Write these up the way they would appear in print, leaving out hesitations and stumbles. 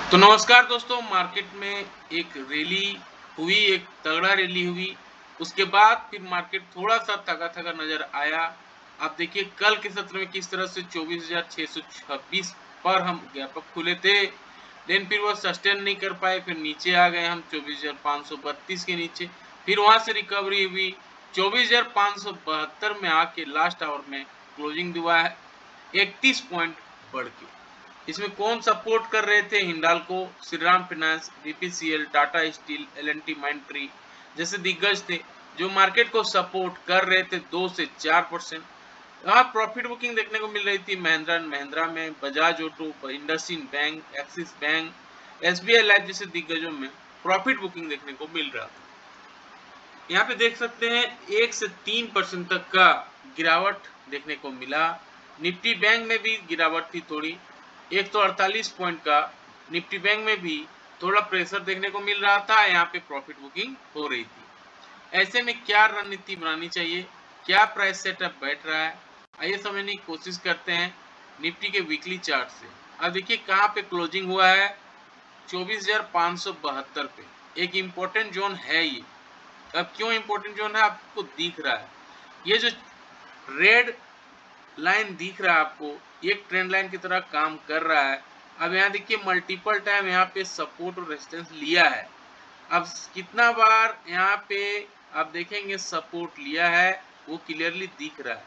तो नमस्कार दोस्तों, मार्केट में एक रैली हुई, एक तगड़ा रैली हुई। उसके बाद फिर मार्केट थोड़ा-सा थका-थका नज़र आया। आप देखिए कल के सत्र में किस तरह से 24,626 पर हम व्यापक खुले थे। लेकिन फिर वो सस्टेन नहीं कर पाए, फिर नीचे आ गए हम 24,532 के नीचे। फिर वहाँ से रिकवरी हुई, 24,572 में आके लास्ट आवर में क्लोजिंग हुआ है 31 पॉइंट बढ़ के। इसमें कौन सपोर्ट कर रहे थे Hindalco, Shriram finance, BPCL, Tata steel, L&T माइंट्री जैसे दिग्गज थे जो मार्केट को सपोर्ट कर रहे थे 2 से 4%। यहाँ प्रॉफिट बुकिंग देखने को मिल रही थी महिंद्रा एंड महिंद्रा में, Bajaj auto, IndusInd bank, axis bank, SBI life जैसे दिग्गजों में प्रॉफिट बुकिंग देखने को मिल रहा था। यहाँ पे देख सकते हैं 1 से 3% तक का गिरावट देखने को मिला। निफ्टी बैंक में भी गिरावट थी थोड़ी, 148 पॉइंट का निफ्टी बैंक में भी थोड़ा प्रेशर देखने को मिल रहा था। यहाँ पे प्रॉफिट बुकिंग हो रही थी। ऐसे में क्या रणनीति बनानी चाहिए, क्या प्राइस सेटअप बैठ रहा है, आइए समझने की कोशिश करते हैं निफ्टी के वीकली चार्ट से। अब देखिए कहाँ पे क्लोजिंग हुआ है, 24,572 पे। एक इम्पोर्टेंट जोन है ये। अब क्यों इम्पोर्टेंट जोन है आपको दिख रहा है, ये जो रेड लाइन दिख रहा है आपको, ये ट्रेंड लाइन की तरह काम कर रहा है। अब यहाँ देखिए मल्टीपल टाइम यहाँ पे सपोर्ट और रेजिस्टेंस लिया है। अब कितना बार यहाँ पे आप देखेंगे सपोर्ट लिया है वो क्लियरली दिख रहा है।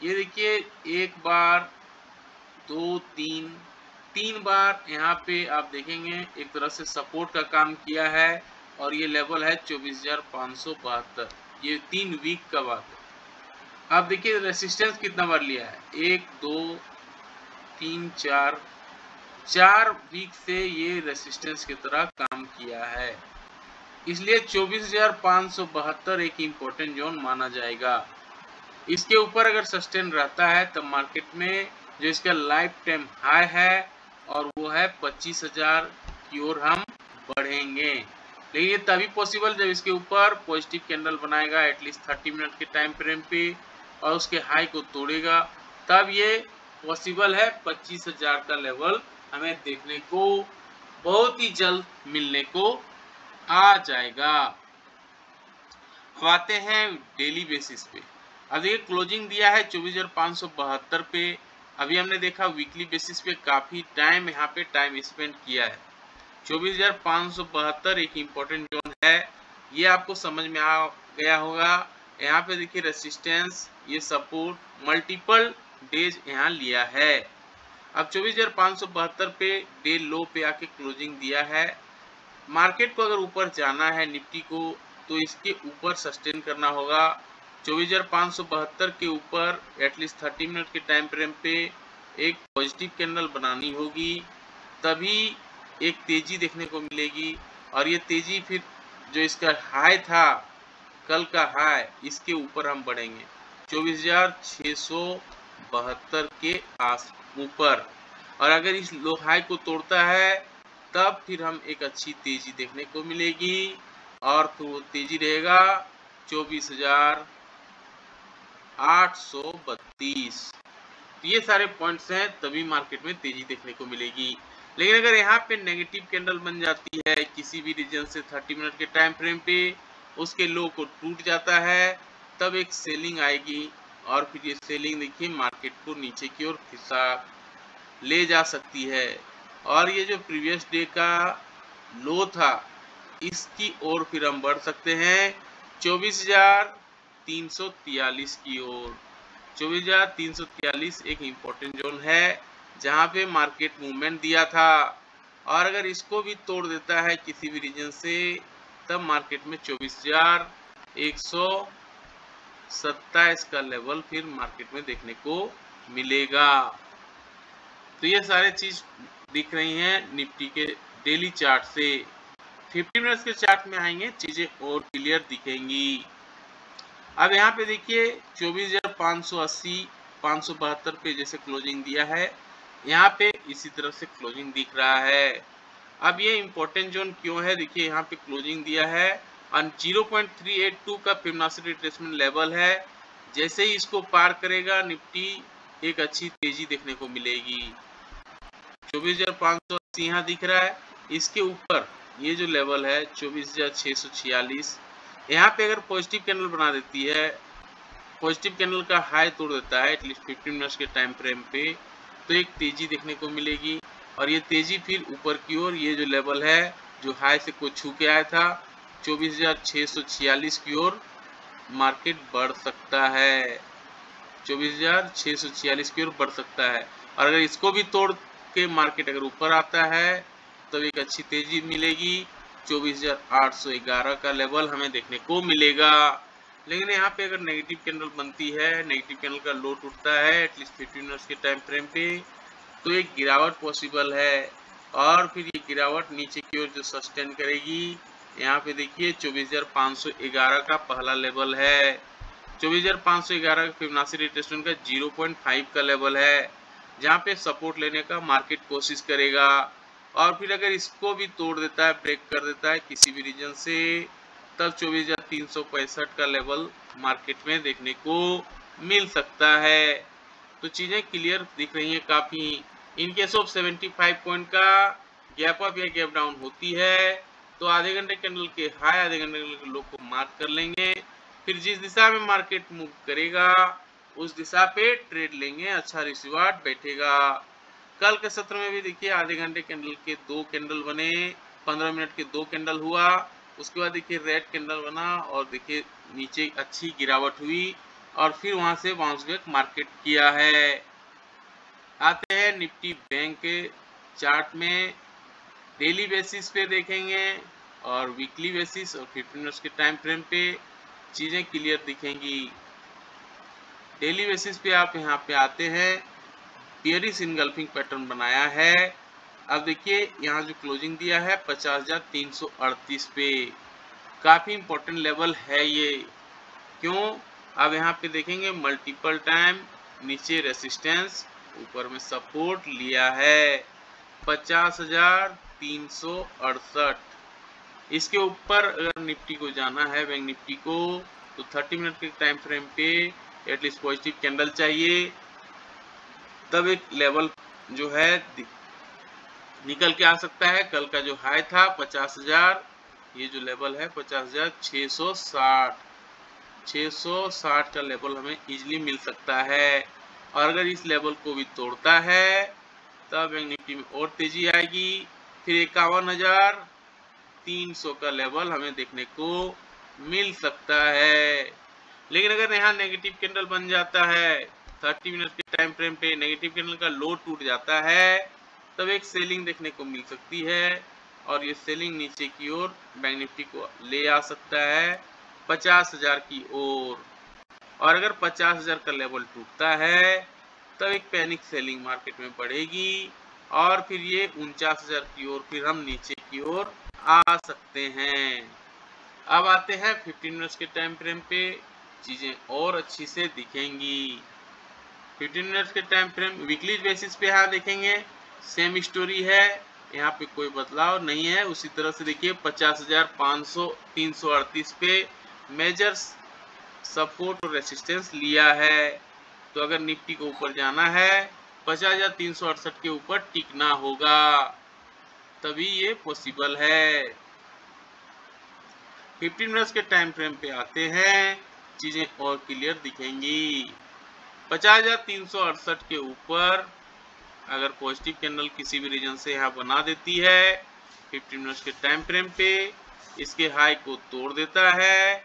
ये देखिए एक बार, दो, तीन बार यहाँ पे आप देखेंगे एक तरह से सपोर्ट का काम किया है और ये लेवल है 24,572। ये 3 वीक का बात है। आप देखिए रेसिस्टेंस कितना बार लिया है, 1, 2, 3, 4 वीक से ये रेसिस्टेंस की तरह काम किया है। इसलिए 24,572 एक इम्पोर्टेंट जोन माना जाएगा। इसके ऊपर अगर सस्टेन रहता है तब मार्केट में जो इसका लाइफ टाइम हाई है और वो है 25,000 की ओर हम बढ़ेंगे। लेकिन ये तभी पॉसिबल जब इसके ऊपर पॉजिटिव कैंडल बनाएगा एटलीस्ट 30 मिनट के टाइम फ्रेम पे और उसके हाई को तोड़ेगा, तब ये पॉसिबल है 25,000 का लेवल हमें देखने को बहुत ही जल्द मिलने को आ जाएगा। अब आते हैं डेली बेसिस पे। अब देखिए क्लोजिंग दिया है 24,572 पे। अभी हमने देखा वीकली बेसिस पे काफी टाइम यहाँ पे टाइम स्पेंड किया है। 24,572 एक इम्पोर्टेंट जोन है, ये आपको समझ में आ गया होगा। यहाँ पे देखिए रेसिस्टेंस, ये सपोर्ट मल्टीपल डेज यहाँ लिया है। अब 24,572 पे डे लो पे आके क्लोजिंग दिया है। मार्केट को अगर ऊपर जाना है निफ्टी को तो इसके ऊपर सस्टेन करना होगा। 24,572 के ऊपर एटलीस्ट 30 मिनट के टाइम फ्रेम पे एक पॉजिटिव कैंडल बनानी होगी, तभी एक तेजी देखने को मिलेगी। और ये तेजी फिर जो इसका हाई था, कल का हाई, इसके ऊपर हम बढ़ेंगे 24,672 के आस ऊपर। और अगर इस लो हाई को तोड़ता है तब फिर हम एक अच्छी तेजी देखने को मिलेगी और फिर वो तेजी रहेगा 24,832। तो ये सारे पॉइंट्स हैं, तभी मार्केट में तेजी देखने को मिलेगी। लेकिन अगर यहाँ पे नेगेटिव कैंडल बन जाती है किसी भी रीजन से 30 मिनट के टाइम फ्रेम पे, उसके लो को टूट जाता है, तब एक सेलिंग आएगी और फिर ये सेलिंग देखिए मार्केट को नीचे की ओर खिसका ले जा सकती है। और ये जो प्रीवियस डे का लो था, इसकी ओर फिर हम बढ़ सकते हैं 24,343 की ओर। 24,343 एक इम्पोर्टेंट जोन है जहां पे मार्केट मूवमेंट दिया था, और अगर इसको भी तोड़ देता है किसी भी रीजन से, तब मार्केट में 24,127 का लेवल फिर मार्केट में देखने को मिलेगा। तो ये सारे चीज दिख रही हैं निफ्टी के डेली चार्ट से। 50 मिनट्स के चार्ट में आएंगे चीजें और क्लियर दिखेंगी। अब यहाँ पे देखिए 24,580 572 पे जैसे क्लोजिंग दिया है, यहाँ पे इसी तरह से क्लोजिंग दिख रहा है। अब ये इम्पोर्टेंट जोन क्यों है, देखिए यहाँ पे क्लोजिंग दिया है और 0.382 का फिबोनाची रिट्रेसमेंट लेवल है। जैसे ही इसको पार करेगा निफ्टी, एक अच्छी तेजी देखने को मिलेगी। 24,580 यहाँ दिख रहा है, इसके ऊपर ये जो लेवल है 24,646, यहाँ पे अगर पॉजिटिव कैंडल बना देती है, पॉजिटिव कैंडल का हाई तोड़ देता है एटलीस्ट 15 मिनट्स के टाइम फ्रेम पे, तो एक तेजी देखने को मिलेगी। और ये तेजी फिर ऊपर की ओर ये जो लेवल है जो हाई से को छू के आया था 24,646 की ओर मार्केट बढ़ सकता है, 24,646 की ओर बढ़ सकता है। और अगर इसको भी तोड़ के मार्केट अगर ऊपर आता है तो एक अच्छी तेजी मिलेगी, 24,811 का लेवल हमें देखने को मिलेगा। लेकिन यहाँ पे अगर नेगेटिव कैंडल बनती है, नेगेटिव कैंडल का लो टूटता है एटलीस्ट 15 मिनट्स के टाइम फ्रेम पे, तो एक गिरावट पॉसिबल है। और फिर ये गिरावट नीचे की ओर जो सस्टेन करेगी, यहाँ पे देखिए 24,511 का पहला लेवल है, 24,511 फिबोनाची रिट्रेसमेंट का 0.5 का लेवल है, जहाँ पे सपोर्ट लेने का मार्केट कोशिश करेगा। और फिर अगर इसको भी तोड़ देता है, ब्रेक कर देता है किसी भी रीजन से, तब 24,365 का लेवल मार्केट में देखने को मिल सकता है। तो चीजें क्लियर दिख रही हैं काफी। इन केस ऑफ 75 पॉइंट का गैप अप या गैप डाउन होती है तो आधे घंटे कैंडल के हाई, आधे घंटे कैंडल के लो को मार्क कर लेंगे, फिर जिस दिशा में मार्केट मूव करेगा उस दिशा पे ट्रेड लेंगे, अच्छा रिसीवार्ड बैठेगा। कल के सत्र में भी देखिए आधे घंटे कैंडल के 2 कैंडल बने, 15 मिनट के 2 कैंडल हुआ, उसके बाद देखिए रेड कैंडल बना और देखिए नीचे अच्छी गिरावट हुई और फिर वहां से बाउंस बैक मार्केट किया है। आते हैं निफ्टी बैंक के चार्ट में, डेली बेसिस पे देखेंगे और वीकली बेसिस और 15 मिनट्स के टाइम फ्रेम पे चीजें क्लियर दिखेंगी। डेली बेसिस पे आप यहाँ पे आते हैं, बियरिश इनगल्फिंग पैटर्न बनाया है। अब देखिए यहाँ जो क्लोजिंग दिया है 50,338 पे, काफी इंपॉर्टेंट लेवल है ये। क्यों? अब यहाँ पे देखेंगे मल्टीपल टाइम नीचे रेसिस्टेंस, ऊपर में सपोर्ट लिया है 50,368। इसके ऊपर अगर निफ्टी को जाना है, बैंक निफ्टी को, तो 30 मिनट के टाइम फ्रेम पे एटलीस्ट पॉजिटिव कैंडल चाहिए, तब एक लेवल जो है निकल के आ सकता है। कल का जो हाई था 50,000, ये जो लेवल है 50,660, 660 का लेवल हमें इजीली मिल सकता है। और अगर इस लेवल को भी तोड़ता है तब बैंक निफ्टी में और तेजी आएगी, फिर 51,300 का लेवल हमें देखने को मिल सकता है। लेकिन अगर यहाँ नेगेटिव कैंडल बन जाता है, 30 मिनट के टाइम फ्रेम पे नेगेटिव कैंडल का लो टूट जाता है, तब एक सेलिंग देखने को मिल सकती है और ये सेलिंग नीचे की ओर बैंक निफ्टी को ले आ सकता है 50,000 की ओर। और अगर 50,000 का लेवल टूटता है तब एक पैनिक सेलिंग मार्केट में बढ़ेगी और फिर ये 49,000 की ओर फिर हम नीचे की ओर आ सकते हैं। अब आते हैं 15 मिनट्स के टाइम फ्रेम पे, चीजें और अच्छी से दिखेंगी। 15 मिनट्स के टाइम फ्रेम वीकली बेसिस पे यहाँ देखेंगे सेम स्टोरी है, यहाँ पे कोई बदलाव नहीं है। उसी तरह से देखिए 50,338 पे मेजर सपोर्ट और रेसिस्टेंस लिया है, तो अगर निफ्टी को ऊपर जाना है 50,368 के ऊपर टिकना होगा, तभी ये पॉसिबल है। 15 मिनट्स के टाइम फ्रेम पे आते हैं, चीजें और क्लियर दिखेंगी। 50,368 के ऊपर अगर पॉजिटिव कैंडल किसी भी रीजन से यहाँ बना देती है 15 मिनट्स के टाइम फ्रेम पे, इसके हाई को तोड़ देता है,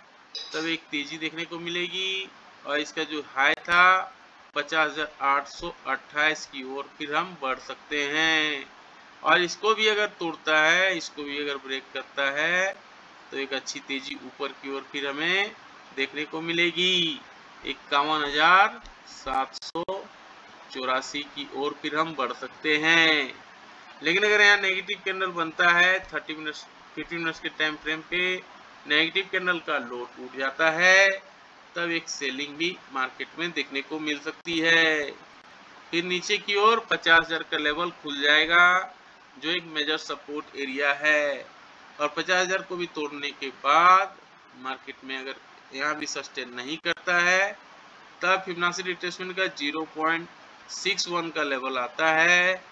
तब एक तेजी देखने को मिलेगी और इसका जो हाई था 50,828 की ओर फिर हम बढ़ सकते हैं। और इसको भी अगर तोड़ता है, इसको भी अगर ब्रेक करता है, तो एक अच्छी तेजी ऊपर की ओर फिर हमें देखने को मिलेगी 51,784 की ओर फिर हम बढ़ सकते हैं। लेकिन अगर यहाँ नेगेटिव कैंडल बनता है 15 मिनट्स के टाइम फ्रेम पे, नेगेटिव कैंडल का लो टूट जाता है, तब एक सेलिंग भी मार्केट में देखने को मिल सकती है। फिर नीचे की ओर 50,000 का लेवल खुल जाएगा जो एक मेजर सपोर्ट एरिया है, और 50,000 को भी तोड़ने के बाद मार्केट में अगर यहाँ भी सस्टेन नहीं करता है, तब फिबोनाची रिट्रेसमेंट का 0.61 का लेवल आता है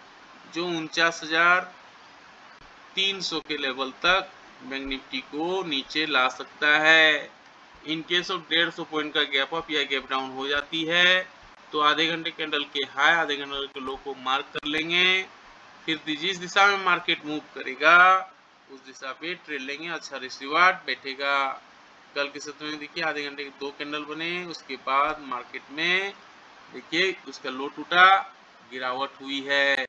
जो 49,000 300 के लेवल तक बैंक निफ्टी को नीचे ला सकता है। इन केस ऑफ 150 पॉइंट का गैप अप या गैप डाउन हो जाती है तो आधे घंटे कैंडल के हाई आधे घंटे के लो को मार्क कर लेंगे, फिर जिस दिशा में मार्केट मूव करेगा उस दिशा पे ट्रेड लेंगे, अच्छा रिसीवार्ड बैठेगा। कल के सत्र में देखिए आधे घंटे के 2 कैंडल बने, उसके बाद मार्केट में देखिए उसका लो टूटा, गिरावट हुई है।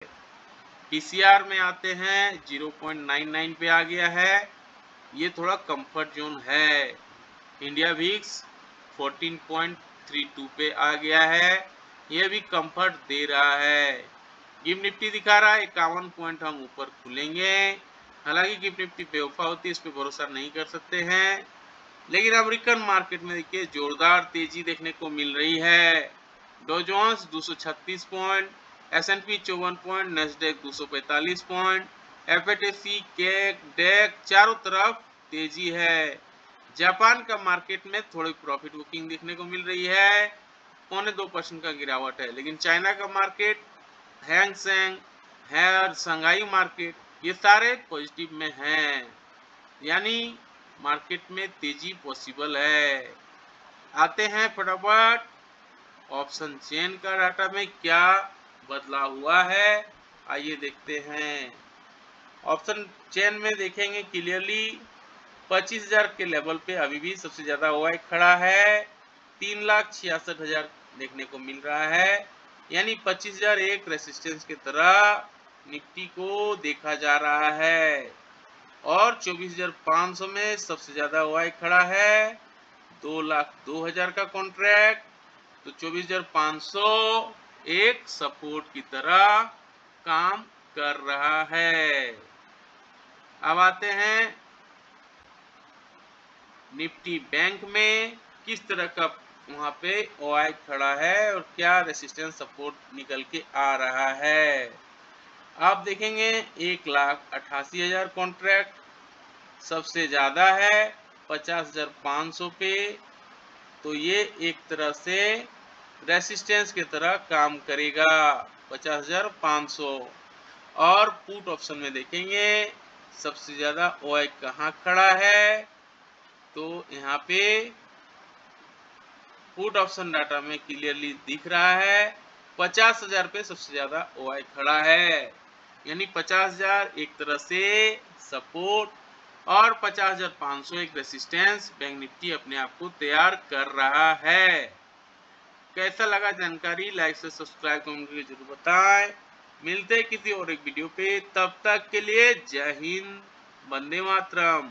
पीसीआर में आते हैं 0.99 पे आ गया है, ये थोड़ा कंफर्ट जोन है। इंडिया विक्स 14.32 पे आ गया है, यह भी कंफर्ट दे रहा है। गिफ्ट निफ्टी दिखा रहा है 51 पॉइंट हम ऊपर खुलेंगे। हालांकि गिफ्ट निफ्टी बेवफा होती है, इस पे भरोसा नहीं कर सकते हैं, लेकिन अमेरिकन मार्केट में देखिए जोरदार तेजी देखने को मिल रही है। Dow Jones 236 point, S&P 54 point, Nasdaq 245 point, FTSE CAC DAX चारों तरफ तेजी है। जापान का मार्केट में थोड़ी प्रॉफिट बुकिंग देखने को मिल रही है, 0.2% का गिरावट है, लेकिन चाइना का मार्केट, हैंग सेंग है और शंघाई मार्केट ये सारे पॉजिटिव में हैं, यानी मार्केट में तेजी पॉसिबल है। आते हैं फटाफट ऑप्शन चेन का डाटा में क्या बदलाव हुआ है, आइए देखते हैं। ऑप्शन चेन में देखेंगे क्लियरली 25,000 के लेवल पे अभी भी सबसे ज्यादा ओआई खड़ा है, 3,66,000 देखने को मिल रहा है, यानी 25,000 एक रेसिस्टेंस की तरह निफ्टी को देखा जा रहा है। और 24,500 में सबसे ज्यादा ओआई खड़ा है, 2,02,000 का कॉन्ट्रैक्ट, तो 24,500 एक सपोर्ट की तरह काम कर रहा है। अब आते हैं निफ्टी बैंक में किस तरह का वहां पे ओआई खड़ा है और क्या रेसिस्टेंस सपोर्ट निकल के आ रहा है। आप देखेंगे 1,88,000 कॉन्ट्रैक्ट सबसे ज्यादा है 50,500 पे, तो ये एक तरह से रेसिस्टेंस की तरह काम करेगा 50,500। और पुट ऑप्शन में देखेंगे सबसे ज्यादा ओआई कहाँ खड़ा है, तो यहाँ पे पुट ऑप्शन डाटा में क्लियरली दिख रहा है 50,000 पे सबसे ज्यादा ओआई खड़ा है, यानी 50,000 एक तरह से सपोर्ट और 50,500 एक रेसिस्टेंस बैंक निफ्टी अपने आप को तैयार कर रहा है। कैसा लगा जानकारी, लाइक से सब्सक्राइब करके जरूर बताएं। मिलते हैं किसी और एक वीडियो पे, तब तक के लिए जय हिंद, वंदे मातरम।